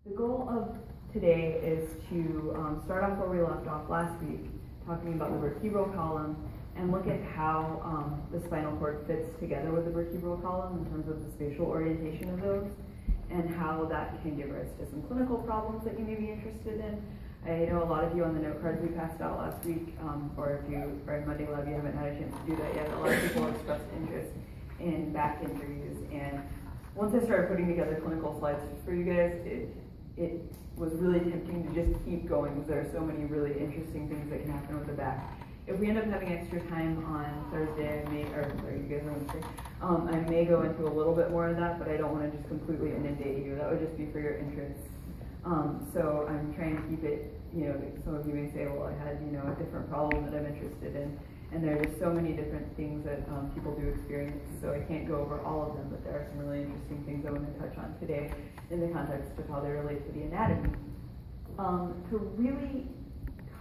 The goal of today is to start off where we left off last week, talking about the vertebral column, and look at how the spinal cord fits together with the vertebral column in terms of the spatial orientation of those, and how that can give rise to some clinical problems that you may be interested in. I know a lot of you on the note cards we passed out last week, or if you are in Monday Lab, you haven't had a chance to do that yet. A lot of people expressed interest in back injuries, and once I started putting together clinical slides for you guys, it was really tempting to just keep going because there are so many really interesting things that can happen with the back. If we end up having extra time on Thursday, you guys are Wednesday, I may go into a little bit more of that, but I don't want to just completely inundate you. That would just be for your interest. So I'm trying to keep it, some of you may say, well, I had, a different problem that I'm interested in. And there are just so many different things that people do experience, so I can't go over all of them, but there are some really interesting things I want to touch on today in the context of how they relate to the anatomy. To really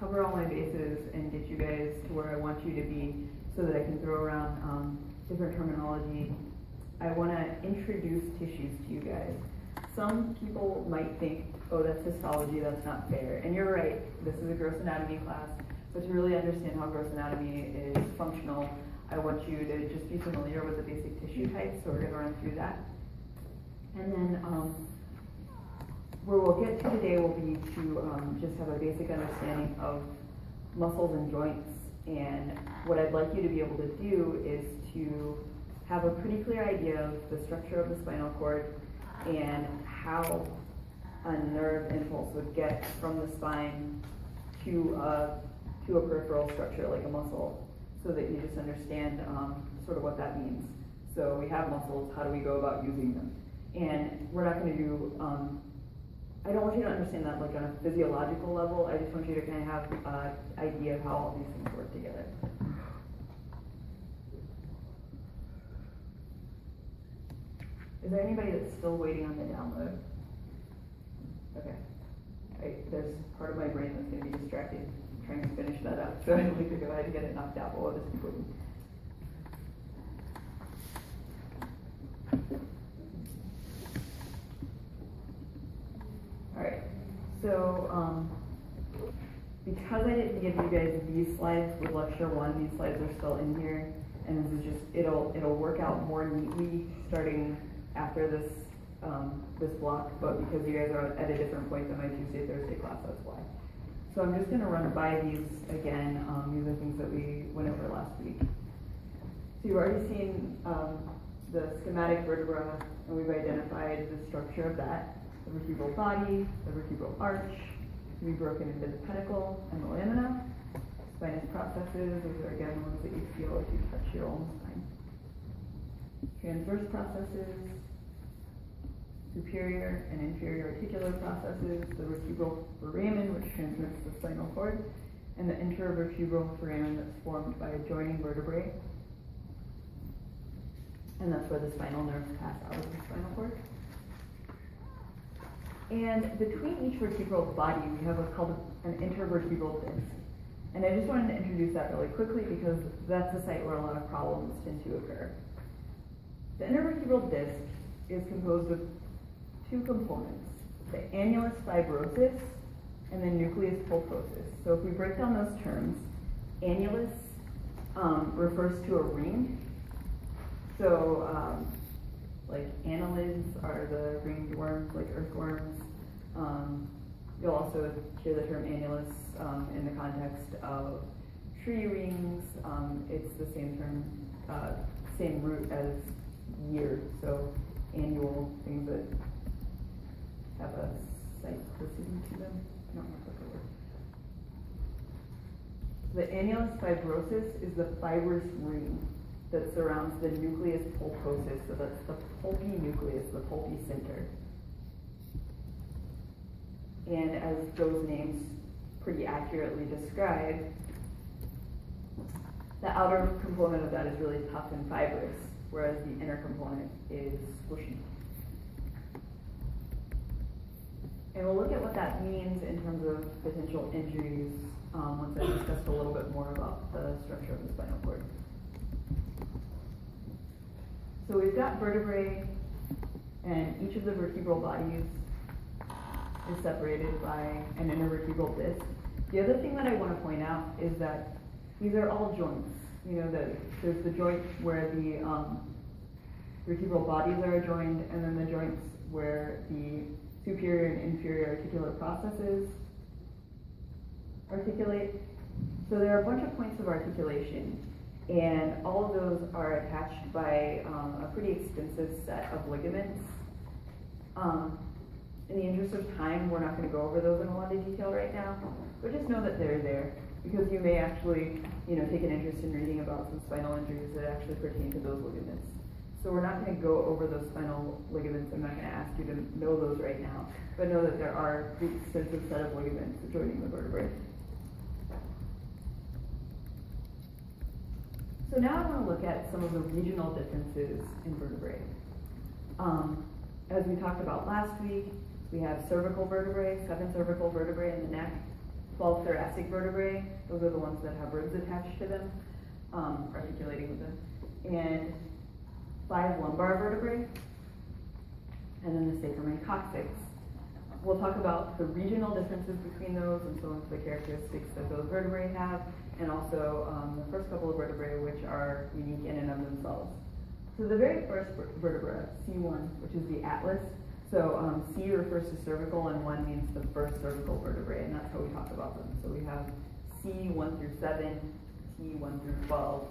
cover all my bases and get you guys to where I want you to be so that I can throw around different terminology, I want to introduce tissues to you guys. Some people might think, oh, that's histology, that's not fair. And you're right, this is a gross anatomy class. But to really understand how gross anatomy is functional, I want you to just be familiar with the basic tissue types, so we're going to run through that. And then where we'll get to today will be to just have a basic understanding of muscles and joints. And what I'd like you to be able to do is to have a pretty clear idea of the structure of the spinal cord and how a nerve impulse would get from the spine to a peripheral structure like a muscle, so that you just understand sort of what that means. So we have muscles, how do we go about using them? And we're not going to do, I don't want you to understand that like on a physiological level, I just want you to kind of have an idea of how all these things work together. Is there anybody that's still waiting on the download? Okay. There's part of my brain that's going to be distracted trying to finish that up, so I'd like to go ahead and get it knocked out while this is moving. Alright, so because I didn't give you guys these slides with lecture 1, these slides are still in here, and this is just, it'll work out more neatly starting after this this block, but because you guys are at a different point than my Tuesday, Thursday class, that's why. So I'm just going to run by these again. These are things that we went over last week. So you've already seen the schematic vertebra, and we've identified the structure of that. The vertebral body, the vertebral arch, can be broken into the pedicle and the lamina. Spinous processes, those are again ones that you feel if you touch your own spine. Transverse processes, superior and inferior articular processes, the vertebral foramen, which transmits the spinal cord, and the intervertebral foramen that's formed by adjoining vertebrae. And that's where the spinal nerves pass out of the spinal cord. And between each vertebral body, we have what's called an intervertebral disc. And I just wanted to introduce that really quickly because that's the site where a lot of problems tend to occur. The intervertebral disc is composed of two components, the annulus fibrosus and the nucleus pulposus. So if we break down those terms, annulus refers to a ring. So like annelids are the ringed worms, like earthworms. You'll also hear the term annulus in the context of tree rings. It's the same term, same root as year, so annual, things that have a cyclicity to them. I don't know what the word. The annulus fibrosus is the fibrous ring that surrounds the nucleus pulposus, so that's the pulpy nucleus, the pulpy center. And as those names pretty accurately describe, the outer component of that is really tough and fibrous, whereas the inner component is squishy. And we'll look at what that means in terms of potential injuries once I've discussed a little bit more about the structure of the spinal cord. So we've got vertebrae, and each of the vertebral bodies is separated by an intervertebral disc. The other thing that I want to point out is that these are all joints. You know, there's the joint where the vertebral bodies are joined, and then the joints where the superior and inferior articular processes articulate. So there are a bunch of points of articulation, and all of those are attached by a pretty extensive set of ligaments. In the interest of time, we're not going to go over those in a lot of detail right now, but just know that they're there, because you may actually, take an interest in reading about some spinal injuries that actually pertain to those ligaments. So we're not going to go over those spinal ligaments. I'm not going to ask you to know those right now, but know that there are the extensive set of ligaments joining the vertebrae. So now I want to look at some of the regional differences in vertebrae. As we talked about last week, we have cervical vertebrae, 7 cervical vertebrae in the neck, 12 thoracic vertebrae, those are the ones that have ribs attached to them, articulating with them, and 5 lumbar vertebrae, and then the sacrum and coccyx. We'll talk about the regional differences between those and some of the characteristics that those vertebrae have, and also the first couple of vertebrae, which are unique in and of themselves. So the very first vertebra, C1, which is the atlas. So C refers to cervical, and 1 means the first cervical vertebrae, and that's how we talk about them. So we have C 1 through 7, T 1 through 12,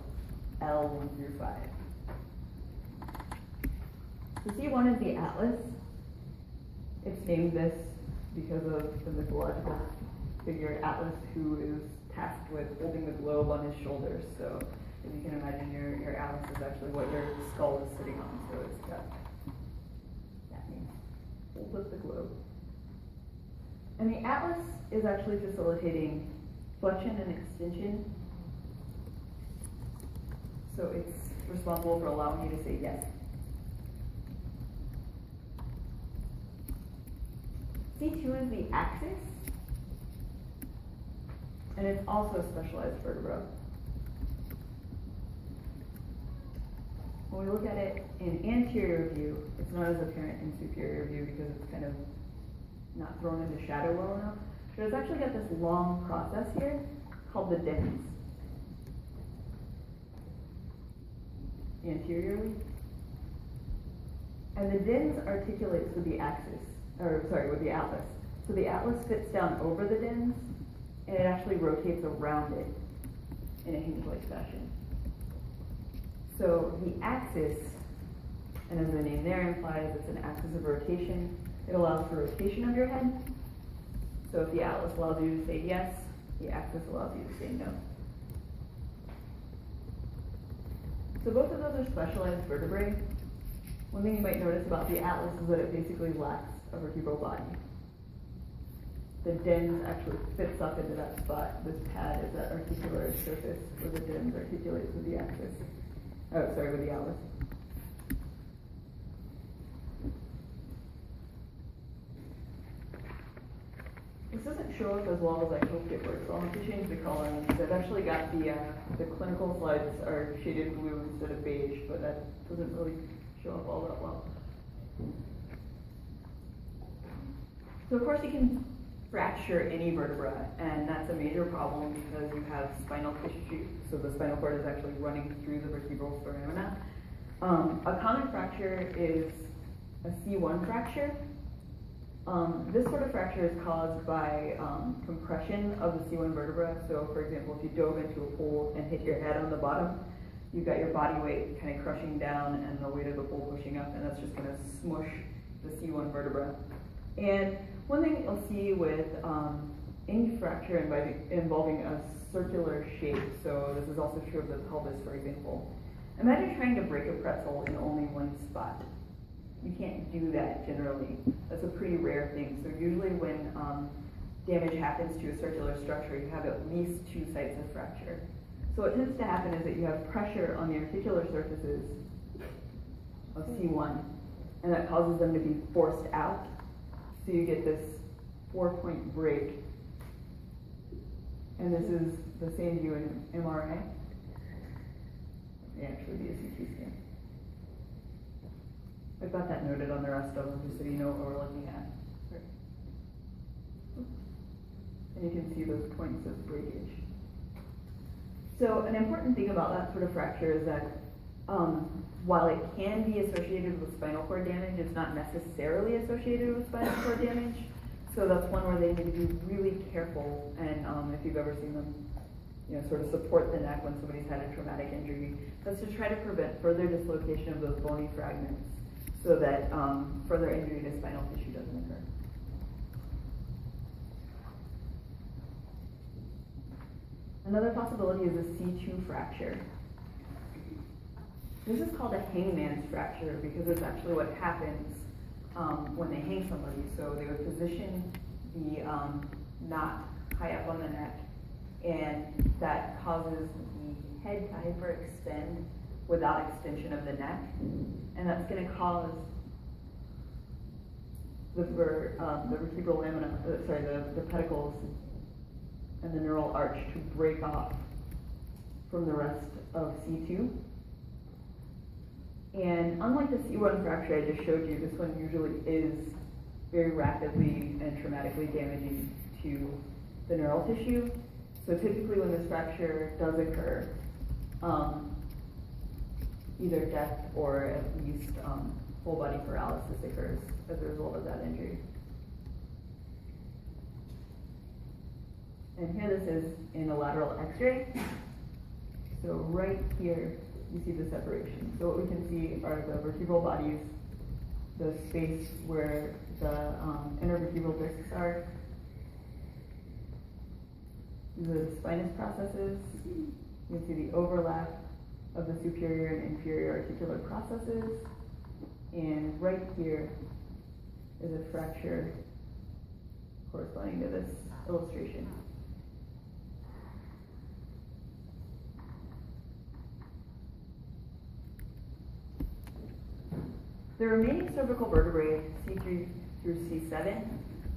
L 1 through 5. So C1 is the atlas. It's named this because of the mythological figure Atlas, who is tasked with holding the globe on his shoulders. So if you can imagine, your atlas is actually what your skull is sitting on. So it's got that name. Hold up the globe. And the atlas is actually facilitating flexion and extension. So it's responsible for allowing you to say yes. C2 is the axis, and it's also a specialized vertebra. When we look at it in anterior view, it's not as apparent in superior view because it's kind of not thrown into shadow well enough. But it's actually got this long process here called the dens. Anteriorly. And the dens articulates with the axis, with the atlas. So the atlas fits down over the dens, and it actually rotates around it in a hinge-like fashion. So the axis, and as the name there implies, it's an axis of rotation. It allows for rotation of your head. So if the atlas allows you to say yes, the axis allows you to say no. So both of those are specialized vertebrae. One thing you might notice about the atlas is that it basically lacks a vertebral body. The dens actually fits up into that spot. This pad is that articular surface where the dens articulates with the axis. With the atlas. This doesn't show up as well as I hoped it would, so I'll have to change the color on these. I've actually got the clinical slides are shaded blue instead of beige, but that doesn't really show up all that well. So of course you can fracture any vertebra, and that's a major problem because you have spinal tissue, so the spinal cord is actually running through the vertebral foramina. A common fracture is a C1 fracture. This sort of fracture is caused by compression of the C1 vertebra. So for example, if you dove into a pool and hit your head on the bottom, you've got your body weight kind of crushing down and the weight of the pool pushing up, and that's just going to smush the C1 vertebra. And one thing you'll see with any fracture involving a circular shape, so this is also true of the pelvis, for example. Imagine trying to break a pretzel in only one spot. You can't do that generally. That's a pretty rare thing. So usually when damage happens to a circular structure, you have at least 2 sites of fracture. So what tends to happen is that you have pressure on the articular surfaces of C1, and that causes them to be forced out. So you get this 4-point break. And this is the same view in MRI. It may actually be a CT scan. I've got that noted on the rest of them just so you know what we're looking at. And you can see those points of breakage. So an important thing about that sort of fracture is that while it can be associated with spinal cord damage, it's not necessarily associated with spinal cord damage. So that's one where they need to be really careful. And if you've ever seen them, sort of support the neck when somebody's had a traumatic injury, that's to try to prevent further dislocation of those bony fragments so that further injury to spinal tissue doesn't occur. Another possibility is a C2 fracture. This is called a hangman's fracture because it's actually what happens when they hang somebody. So they would position the knot high up on the neck, and that causes the head to hyperextend without extension of the neck, and that's going to cause the vertebral lamina, the pedicles and the neural arch to break off from the rest of C2. And unlike the C1 fracture I just showed you, this one usually is very rapidly and traumatically damaging to the neural tissue. So typically when this fracture does occur, either death or at least whole body paralysis occurs as a result of that injury. And here this is in a lateral x-ray. So right here, you see the separation. So what we can see are the vertebral bodies, the space where the intervertebral discs are. These are the spinous processes. You can see the overlap of the superior and inferior articular processes. And right here is a fracture corresponding to this illustration. The remaining cervical vertebrae, C3 through C7,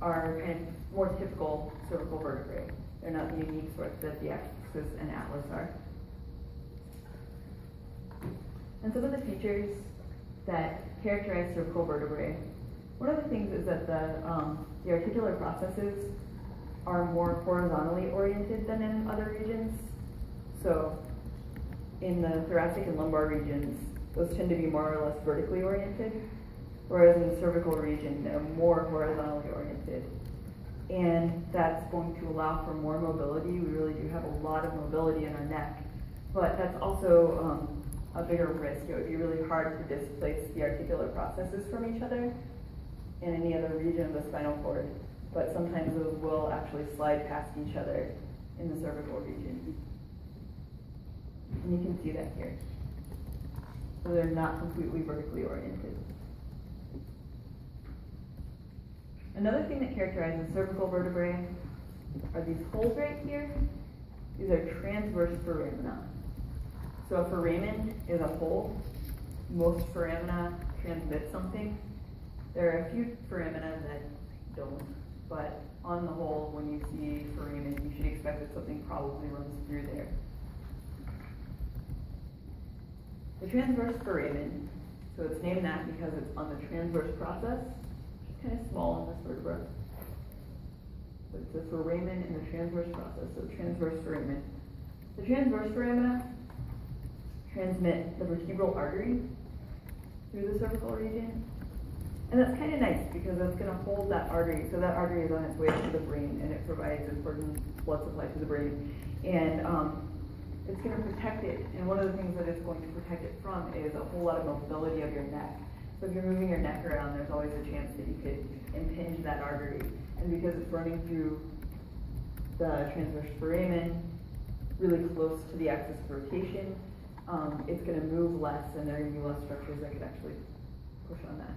are kind of more typical cervical vertebrae. They're not the unique sorts that the axis and atlas are. And some of the features that characterize cervical vertebrae, one of the things is that the articular processes are more horizontally oriented than in other regions. So in the thoracic and lumbar regions, those tend to be more or less vertically oriented, whereas in the cervical region, they're more horizontally oriented. And that's going to allow for more mobility. We really do have a lot of mobility in our neck, but that's also a bigger risk. It would be really hard to displace the articular processes from each other in any other region of the spinal cord, but sometimes those will actually slide past each other in the cervical region. And you can see that here. So they're not completely vertically oriented. Another thing that characterizes cervical vertebrae are these holes right here. These are transverse foramina. So a foramen is a hole. Most foramina transmit something. There are a few foramina that don't, but on the whole, when you see foramen, you should expect that something probably runs through there. The transverse foramen, so it's named that because it's on the transverse process, which is kind of small in this vertebra. But it's a foramen in the transverse process, so transverse foramen. The transverse foramina transmit the vertebral artery through the cervical region. And that's kind of nice because that's going to hold that artery. So that artery is on its way to the brain and it provides important blood supply to the brain. And it's going to protect it. And one of the things that it's going to protect it from is a whole lot of mobility of your neck. So if you're moving your neck around, there's always a chance that you could impinge that artery. And because it's running through the transverse foramen, really close to the axis of rotation, it's going to move less, and there are going to be less structures that could actually push on that.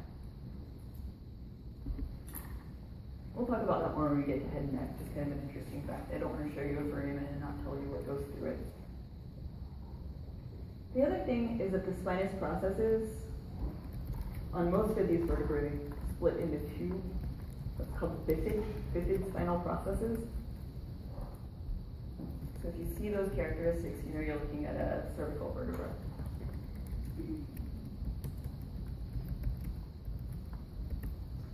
We'll talk about that more when we get to head and neck. Just kind of an interesting fact. I don't want to show you a foramen and not tell you what goes through it. The other thing is that the spinous processes on most of these vertebrae split into two, what's called bifid spinal processes. So if you see those characteristics, you know you're looking at a cervical vertebra.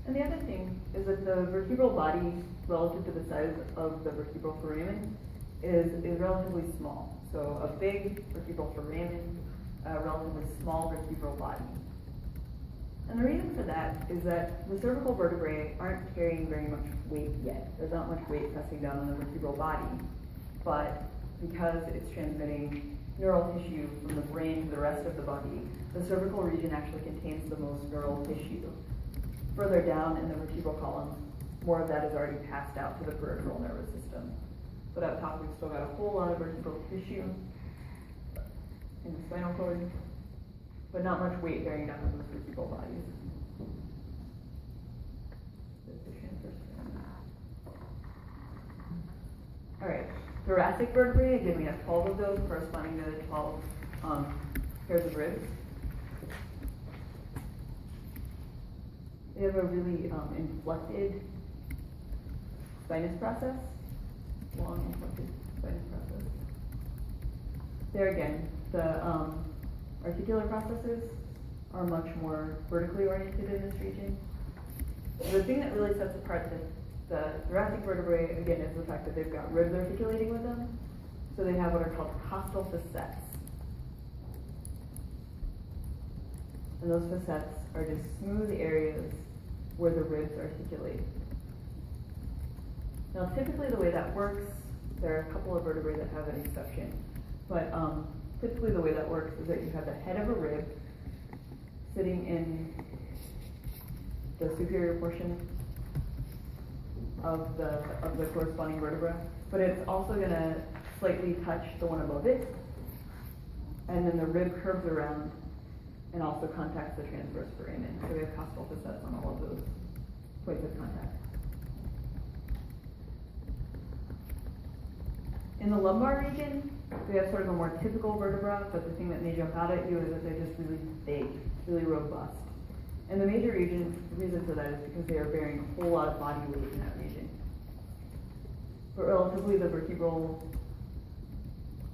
And the other thing is that the vertebral body, relative to the size of the vertebral foramen, is relatively small. So a big vertebral foramen, a relatively small vertebral body. And the reason for that is that the cervical vertebrae aren't carrying very much weight yet. There's not much weight pressing down on the vertebral body, but because it's transmitting neural tissue from the brain to the rest of the body, the cervical region actually contains the most neural tissue. Further down in the vertebral column, more of that is already passed out to the peripheral nervous system. But up top, we've still got a whole lot of vertebral tissue in the spinal cord, but not much weight bearing down on those vertebral bodies. All right, thoracic vertebrae, again, we have 12 of those corresponding to the 12 pairs of ribs. They have a really inflected spinous process, long inflected spinous process. There again, the articular processes are much more vertically oriented in this region. The thing that really sets apart the thoracic vertebrae, again, is the fact that they've got ribs articulating with them. So they have what are called costal facets. And those facets are just smooth areas where the ribs articulate. Now, typically the way that works, there are a couple of vertebrae that have an exception, but typically the way that works is that you have the head of a rib sitting in the superior portion of the corresponding vertebra, but it's also going to slightly touch the one above it, and then the rib curves around and also contacts the transverse foramen. So we have costal facets on all of those points of contact. In the lumbar region, we have sort of a more typical vertebra, but the thing that may jump out at you is that they're just really big, really robust. And the major reason for that is because they are bearing a whole lot of body weight in that region. But relatively, the vertebral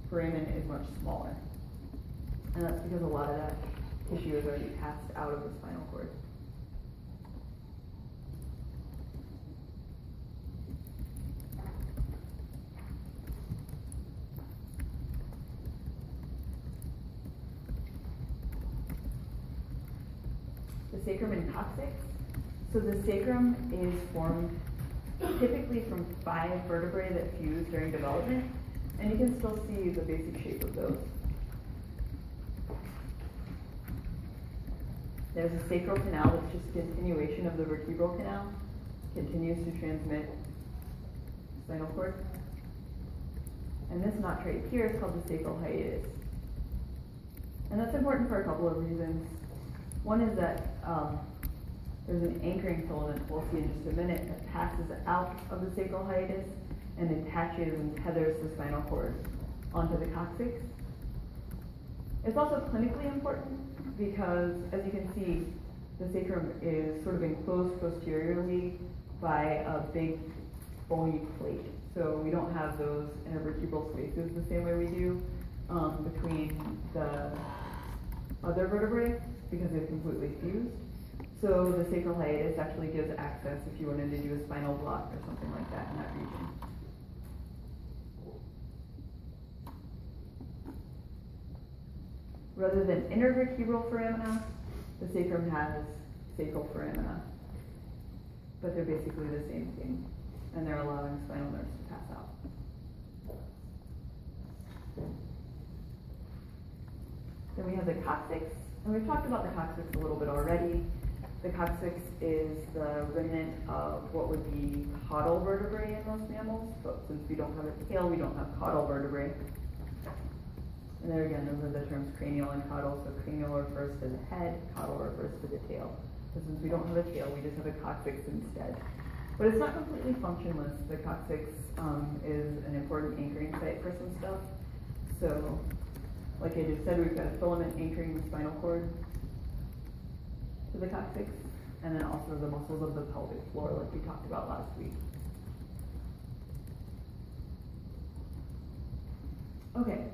foramen is much smaller. And that's because a lot of that tissue is already passed out of the spinal cord. The sacrum and coccyx. So the sacrum is formed typically from 5 vertebrae that fuse during development, and you can still see the basic shape of those. There's a sacral canal that's just a continuation of the vertebral canal, continues to transmit spinal cord. And this notch right here is called the sacral hiatus. And that's important for a couple of reasons. One is that there's an anchoring filament, we'll see in just a minute, that passes out of the sacral hiatus and attaches and tethers the spinal cord onto the coccyx. It's also clinically important because, as you can see, the sacrum is sort of enclosed posteriorly by a big bony plate. So we don't have those intervertebral spaces the same way we do between the other vertebrae because they've completely fused. So the sacral hiatus actually gives access if you wanted to do a spinal block or something like that in that region. Rather than intervertebral foramina, the sacrum has sacral foramina. But they're basically the same thing, and they're allowing spinal nerves to pass out. Then we have the coccyx, and we've talked about the coccyx a little bit already. The coccyx is the remnant of what would be caudal vertebrae in most mammals, but since we don't have a tail, we don't have caudal vertebrae. And there again, those are the terms cranial and caudal. So cranial refers to the head, caudal refers to the tail. So since we don't have a tail, we just have a coccyx instead. But it's not completely functionless. The coccyx is an important anchoring site for some stuff. So, like I just said, we've got a filament anchoring the spinal cord to the coccyx, and then also the muscles of the pelvic floor, like we talked about last week. Okay,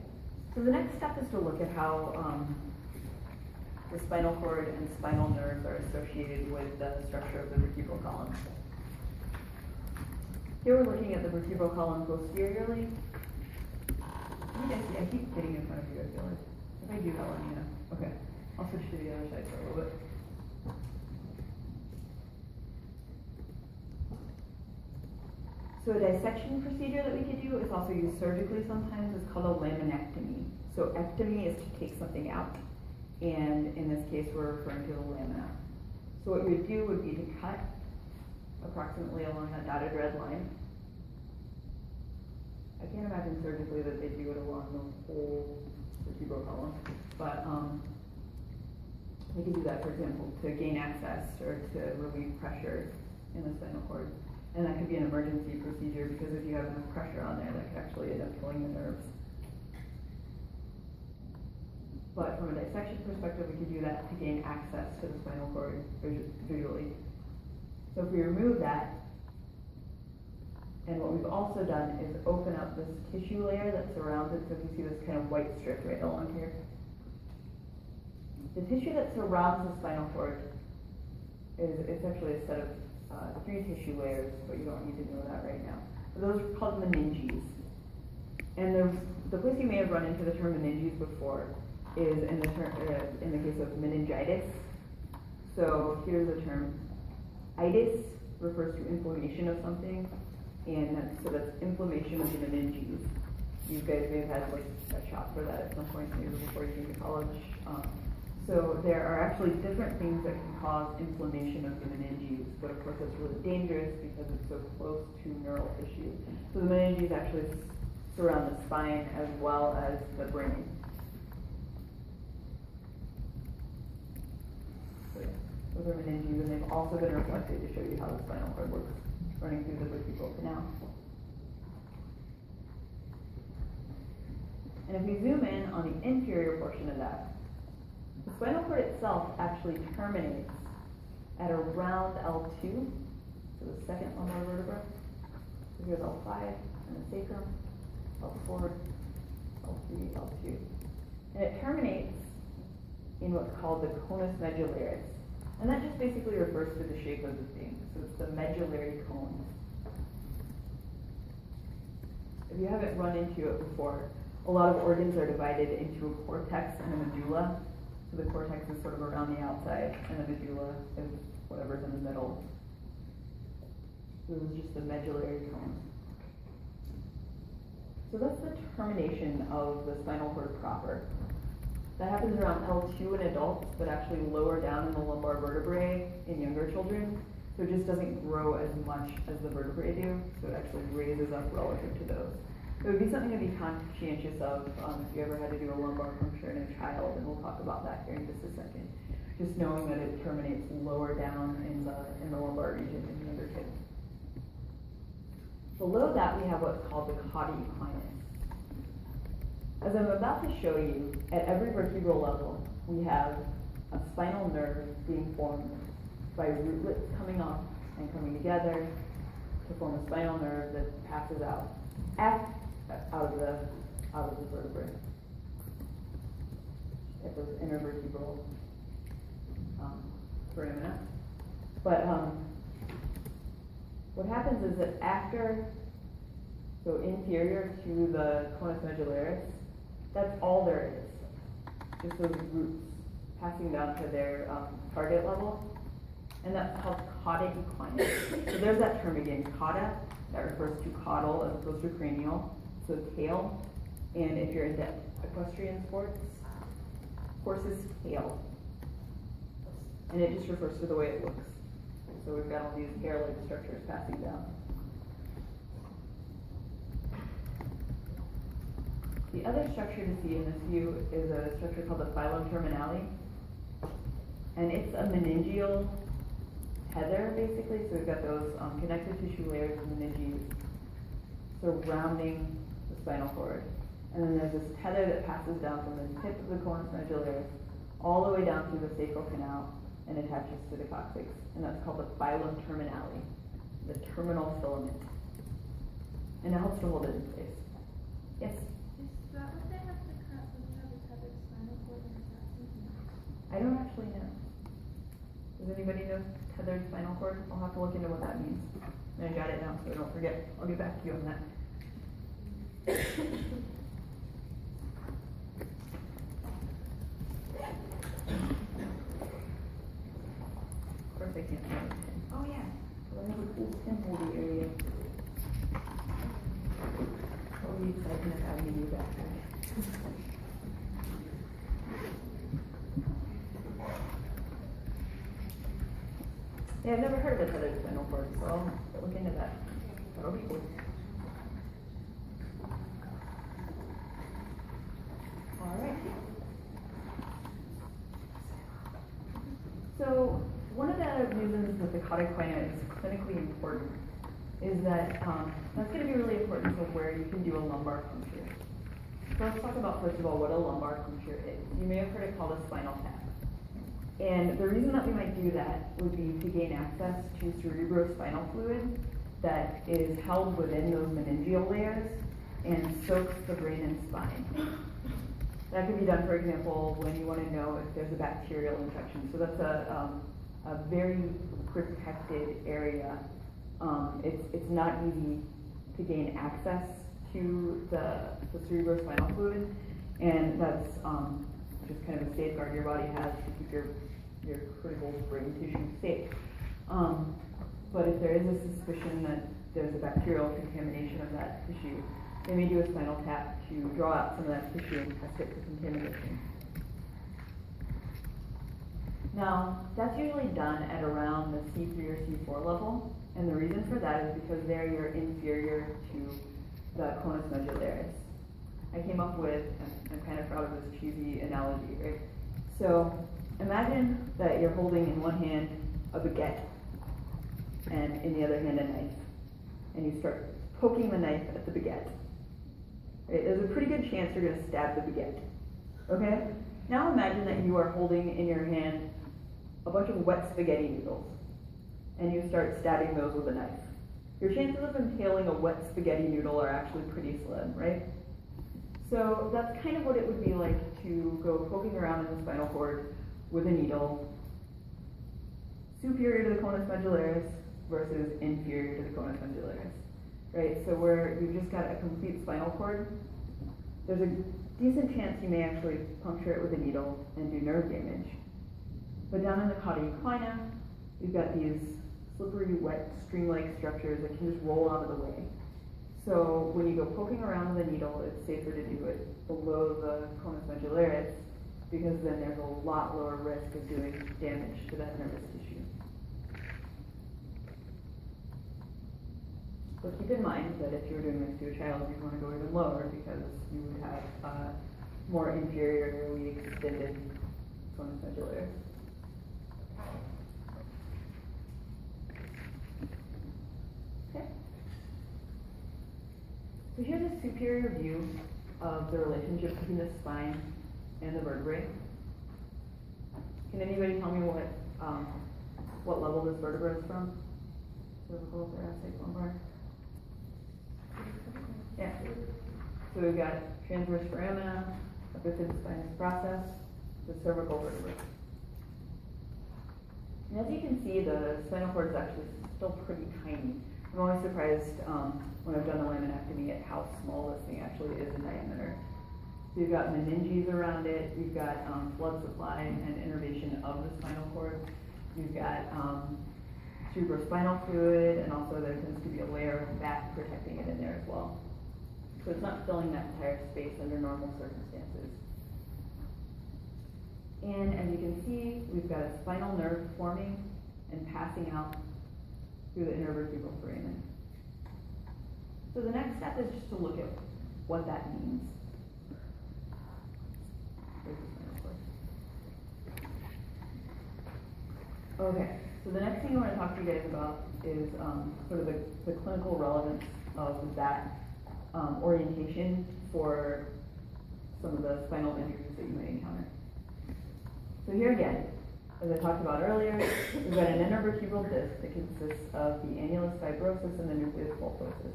so the next step is to look at how the spinal cord and spinal nerves are associated with the structure of the vertebral column. Here we're looking at the vertebral column posteriorly. I keep getting in front of you, I feel like. If I do that, let me know. Okay, I'll switch to the other side for a little bit. So a dissection procedure that we could do is also used surgically sometimes. It's called a laminectomy. So ectomy is to take something out, and in this case we're referring to the lamina. So what we would do would be to cut approximately along that dotted red line. I can't imagine surgically that they do it along the whole vertebral column, but we could do that, for example, to gain access or to relieve pressure in the spinal cord. And that could be an emergency procedure because if you have enough pressure on there, that could actually end up killing the nerves. But from a dissection perspective, we could do that to gain access to the spinal cord visually. So if we remove that, and what we've also done is open up this tissue layer that surrounds it. So if you see this kind of white strip right along here, the tissue that surrounds the spinal cord it's actually a set of 3 tissue layers, but you don't need to know that right now. Those are called meninges. And the place you may have run into the term meninges before is in the case of meningitis. So here's the term. Itis refers to inflammation of something, and so that's inflammation of the meninges. You guys may have had like a shot for that at some point, maybe before you came to college. So there are actually different things that can cause inflammation of the meninges, but of course that's really dangerous because it's so close to neural tissue. So the meninges actually surround the spine as well as the brain. So yeah, those are meninges, and they've also been reflected to show you how the spinal cord works, running through the vertebral canal. And if we zoom in on the inferior portion of that, the spinal cord itself actually terminates at around L2, so the second lumbar vertebra. So here's L5 and the sacrum, L4, L3, L2. And it terminates in what's called the conus medullaris. And that just basically refers to the shape of the thing. So it's the medullary cone. If you haven't run into it before, a lot of organs are divided into a cortex and a medulla. So the cortex is sort of around the outside, and the medulla is whatever's in the middle. So this is just the medullary cone. So that's the termination of the spinal cord proper. That happens around L2 in adults, but actually lower down in the lumbar vertebrae in younger children. So it just doesn't grow as much as the vertebrae do, so it actually raises up relative to those. It would be something to be conscientious of if you ever had to do a lumbar puncture in a child, and we'll talk about that here in just a second. Just knowing that it terminates lower down in the lumbar region in younger kids. Below that, we have what's called the cauda equinus. As I'm about to show you, at every vertebral level, we have a spinal nerve being formed by rootlets coming off and coming together to form a spinal nerve that passes out of the vertebrae at those intervertebral foramina. But what happens is that so inferior to the conus medullaris, that's all there is. Just those roots passing down to their target level, and that's called cauda equinus. So there's that term again, cauda. That refers to caudal as opposed to cranial, so tail. And if you're into equestrian sports, horse's tail. And it just refers to the way it looks. So we've got all these hair-like structures passing down. The other structure to see in this view is a structure called the phylum terminale. And it's a meningeal tether, basically. So we've got those connective tissue layers of meninges surrounding the spinal cord. And then there's this tether that passes down from the tip of the conus medullaris all the way down through the sacral canal and attaches to the coccyx. And that's called the phylum terminale, the terminal filament. And it helps to hold it in place. Yes? Is that what they have to cut when you have a tethered spinal cord, or is that something else? I don't actually know. Does anybody know tethered spinal cord? I'll have to look into what that means. And I got it now, so don't forget. I'll get back to you on that. Of course I can't find a pin. Oh yeah. So I have a cool pin holdy area. I'll be excited of having a new backpack. Yeah, I've never heard of a tethered spinal cord, so I'll look into that. That'll be cool. Alright. So, one of the reasons that the cauda is clinically important is that that's going to be really important for where you can do a lumbar puncture. So let's talk about, first of all, what a lumbar puncture is. You may have heard it called a spinal tap. And the reason that we might do that would be to gain access to cerebrospinal fluid that is held within those meningeal layers and soaks the brain and spine. That can be done, for example, when you want to know if there's a bacterial infection. So that's a very protected area. It's not easy to gain access to the cerebrospinal fluid, and that's just kind of a safeguard your body has to keep your critical brain tissue safe. But if there is a suspicion that there's a bacterial contamination of that tissue, they may do a spinal tap to draw out some of that tissue and test it for contamination. Now, that's usually done at around the C3 or C4 level, and the reason for that is because there you're inferior to the conus medullaris. I came up with, and I'm kind of proud of this cheesy analogy, right? So, imagine that you're holding in one hand a baguette, and in the other hand a knife, and you start poking the knife at the baguette. Right? There's a pretty good chance you're going to stab the baguette. Okay? Now imagine that you are holding in your hand a bunch of wet spaghetti noodles, and you start stabbing those with a knife. Your chances of impaling a wet spaghetti noodle are actually pretty slim, right? So that's kind of what it would be like to go poking around in the spinal cord with a needle, superior to the conus medullaris versus inferior to the conus medullaris, right? So where you've just got a complete spinal cord, there's a decent chance you may actually puncture it with a needle and do nerve damage. But down in the cauda equina, you've got these slippery, wet, string-like structures that can just roll out of the way. So when you go poking around with a needle, it's safer to do it below the conus medullaris, because then there's a lot lower risk of doing damage to that nervous tissue. So keep in mind that if you're doing this to a child, you'd want to go even lower, because you would have more inferiorly extended conus medullaris. Okay. So here's a superior view of the relationship between the spine and the vertebrae. Can anybody tell me what level this vertebra is from? Cervical, thoracic, lumbar? Yeah. So we've got transverse foramina, bifid spinous process, the cervical vertebra. And as you can see, the spinal cord is actually still pretty tiny. I'm always surprised when I've done the laminectomy at how small this thing actually is in diameter. So you've got meninges around it, you've got blood supply and innervation of the spinal cord, you've got cerebrospinal fluid, and also there tends to be a layer of fat protecting it in there as well. So it's not filling that entire space under normal circumstances. And as you can see, we've got a spinal nerve forming and passing out through the intervertebral foramen. So the next step is just to look at what that means. Okay, so the next thing I want to talk to you guys about is sort of the clinical relevance of that orientation for some of the spinal injuries that you might encounter. So here again, as I talked about earlier, we've got an intervertebral disc that consists of the annulus fibrosus and the nucleus pulposus.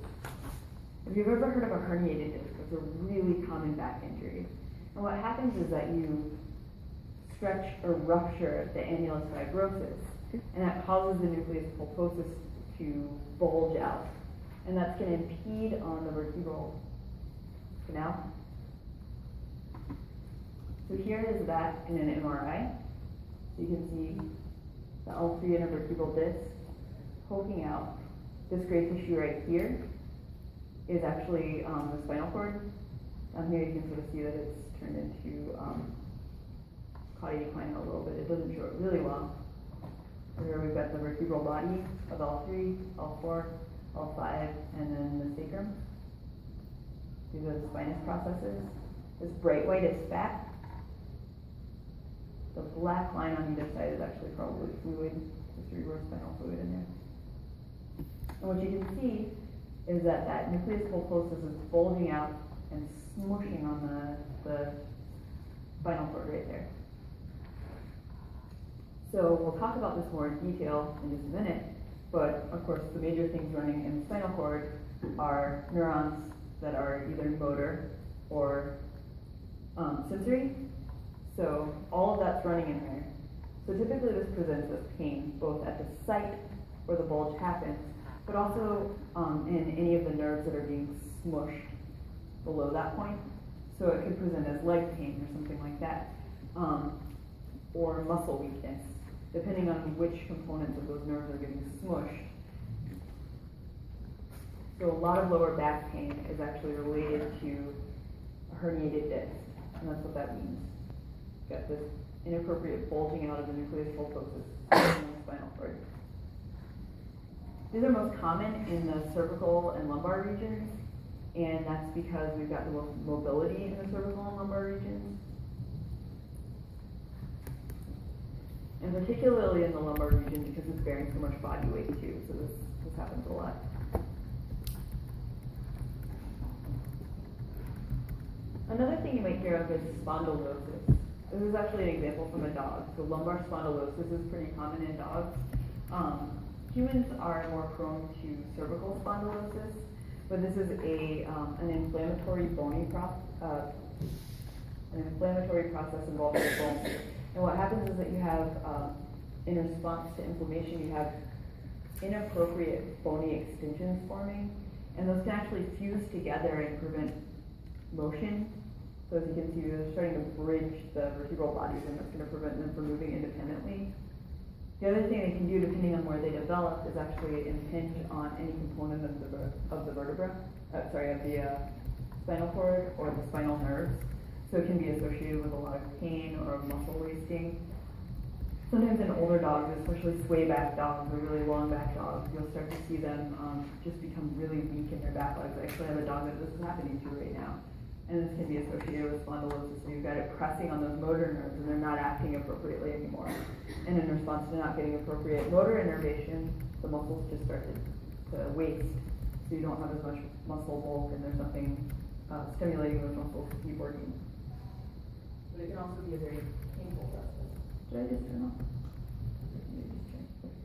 If you've ever heard of a herniated disc, it's a really common back injury. And what happens is that you stretch or rupture the annulus fibrosus, and that causes the nucleus pulposus to bulge out, and that's going to impede on the vertebral canal. So here is that in an MRI. So you can see the L3 intervertebral disc poking out. This gray tissue right here is actually the spinal cord. Down here you can sort of see that it's turned into caudate a little bit. It doesn't show it really well. Here we've got the vertebral body of L3, L4, L5, and then the sacrum. These are the spinous processes. This bright white is fat. The black line on either side is actually probably fluid, the cerebrospinal fluid in there. And what you can see is that that nucleus pulposus is bulging out and smushing on the spinal cord right there. So we'll talk about this more in detail in just a minute, but of course the major things running in the spinal cord are neurons that are either motor or sensory. So all of that's running in there. So typically this presents as pain, both at the site where the bulge happens, but also in any of the nerves that are being smushed below that point. So it could present as leg pain or something like that, or muscle weakness, depending on which components of those nerves are getting smushed. So a lot of lower back pain is actually related to a herniated disc, and that's what that means. Got this inappropriate bulging out of the nucleus pulposus in the spinal cord. These are most common in the cervical and lumbar regions, and that's because we've got the most mobility in the cervical and lumbar regions. And particularly in the lumbar region because it's bearing so much body weight too, so this happens a lot. Another thing you might hear of is spondylosis. This is actually an example from a dog. So lumbar spondylosis is pretty common in dogs. Humans are more prone to cervical spondylosis, but this is an inflammatory process involving the bone. And what happens is that you have, in response to inflammation, you have inappropriate bony extensions forming, and those can actually fuse together and prevent motion. So as you can see, they're starting to bridge the vertebral bodies, and that's going to prevent them from moving independently. The other thing they can do, depending on where they develop, is actually impinge on any component of the vertebra, of the spinal cord or the spinal nerves. So it can be associated with a lot of pain or muscle wasting. Sometimes in older dogs, especially sway back dogs or really long back dogs, you'll start to see them just become really weak in their back legs. I actually have a dog that this is happening to right now. And this can be associated with spondylosis. So you've got it pressing on those motor nerves and they're not acting appropriately anymore. And in response to not getting appropriate motor innervation, the muscles just start to waste. So you don't have as much muscle bulk and there's nothing stimulating those muscles to keep working. But it can also be a very painful process. Did I just turn off?